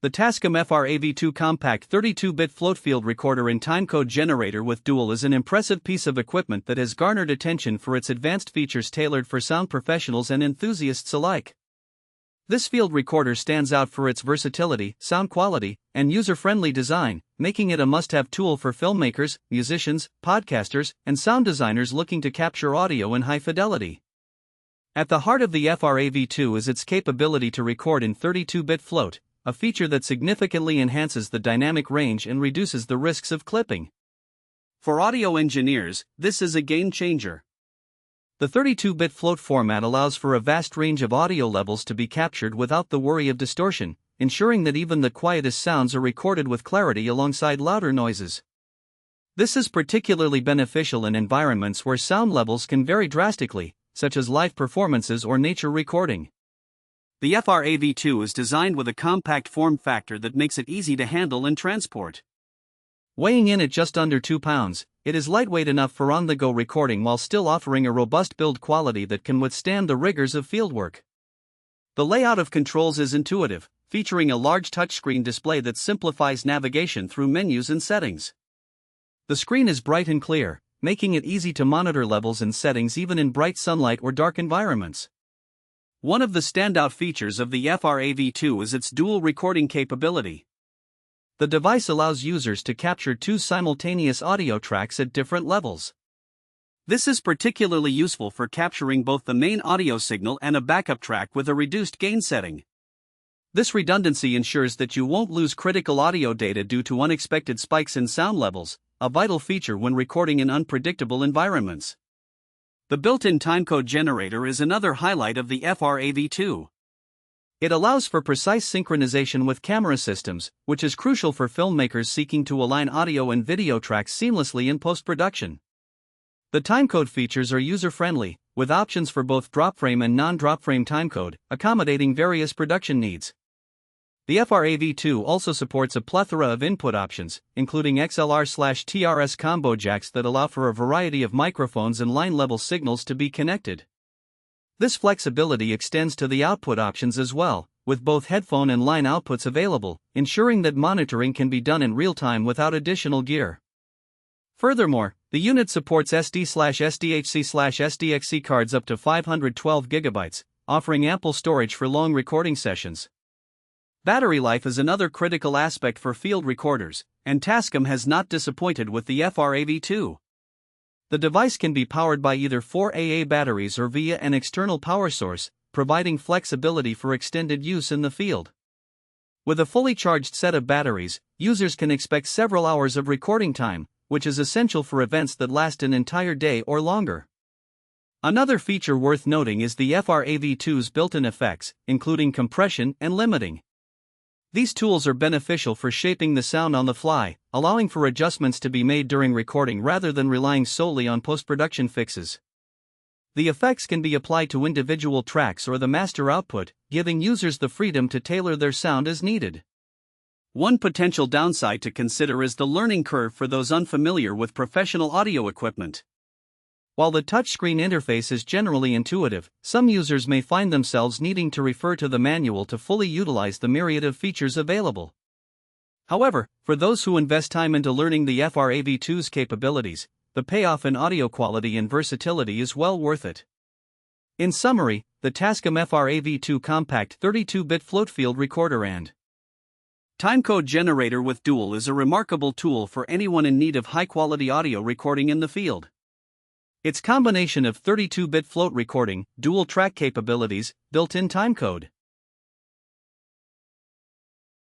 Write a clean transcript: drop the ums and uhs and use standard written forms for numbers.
The Tascam AV2 compact 32-bit float-field recorder in timecode generator with dual is an impressive piece of equipment that has garnered attention for its advanced features tailored for sound professionals and enthusiasts alike. This field recorder stands out for its versatility, sound quality, and user-friendly design, making it a must-have tool for filmmakers, musicians, podcasters, and sound designers looking to capture audio in high fidelity. At the heart of the AV2 is its capability to record in 32-bit float, a feature that significantly enhances the dynamic range and reduces the risks of clipping. For audio engineers, this is a game changer. The 32-bit float format allows for a vast range of audio levels to be captured without the worry of distortion, ensuring that even the quietest sounds are recorded with clarity alongside louder noises. This is particularly beneficial in environments where sound levels can vary drastically, such as live performances or nature recording. The AV2 is designed with a compact form factor that makes it easy to handle and transport. Weighing in at just under 2 pounds, it is lightweight enough for on-the-go recording while still offering a robust build quality that can withstand the rigors of fieldwork. The layout of controls is intuitive, featuring a large touchscreen display that simplifies navigation through menus and settings. The screen is bright and clear, making it easy to monitor levels and settings even in bright sunlight or dark environments. One of the standout features of the AV2 is its dual recording capability. The device allows users to capture 2 simultaneous audio tracks at different levels. This is particularly useful for capturing both the main audio signal and a backup track with a reduced gain setting. This redundancy ensures that you won't lose critical audio data due to unexpected spikes in sound levels, a vital feature when recording in unpredictable environments. The built-in timecode generator is another highlight of the AV2. It allows for precise synchronization with camera systems, which is crucial for filmmakers seeking to align audio and video tracks seamlessly in post-production. The timecode features are user-friendly, with options for both drop-frame and non-drop-frame timecode, accommodating various production needs. The AV2 also supports a plethora of input options, including XLR/TRS combo jacks that allow for a variety of microphones and line-level signals to be connected. This flexibility extends to the output options as well, with both headphone and line outputs available, ensuring that monitoring can be done in real time without additional gear. Furthermore, the unit supports SD/SDHC/SDXC cards up to 512 GB, offering ample storage for long recording sessions. Battery life is another critical aspect for field recorders, and Tascam has not disappointed with the AV2. The device can be powered by either 4AA batteries or via an external power source, providing flexibility for extended use in the field. With a fully charged set of batteries, users can expect several hours of recording time, which is essential for events that last an entire day or longer. Another feature worth noting is the AV2's built-in effects, including compression and limiting. These tools are beneficial for shaping the sound on the fly, allowing for adjustments to be made during recording rather than relying solely on post-production fixes. The effects can be applied to individual tracks or the master output, giving users the freedom to tailor their sound as needed. One potential downside to consider is the learning curve for those unfamiliar with professional audio equipment. While the touchscreen interface is generally intuitive, some users may find themselves needing to refer to the manual to fully utilize the myriad of features available. However, for those who invest time into learning the AV2's capabilities, the payoff in audio quality and versatility is well worth it. In summary, the Tascam AV2 compact 32-bit float-field recorder and timecode generator with dual is a remarkable tool for anyone in need of high-quality audio recording in the field. Its combination of 32-bit float recording, dual track capabilities, built-in timecode,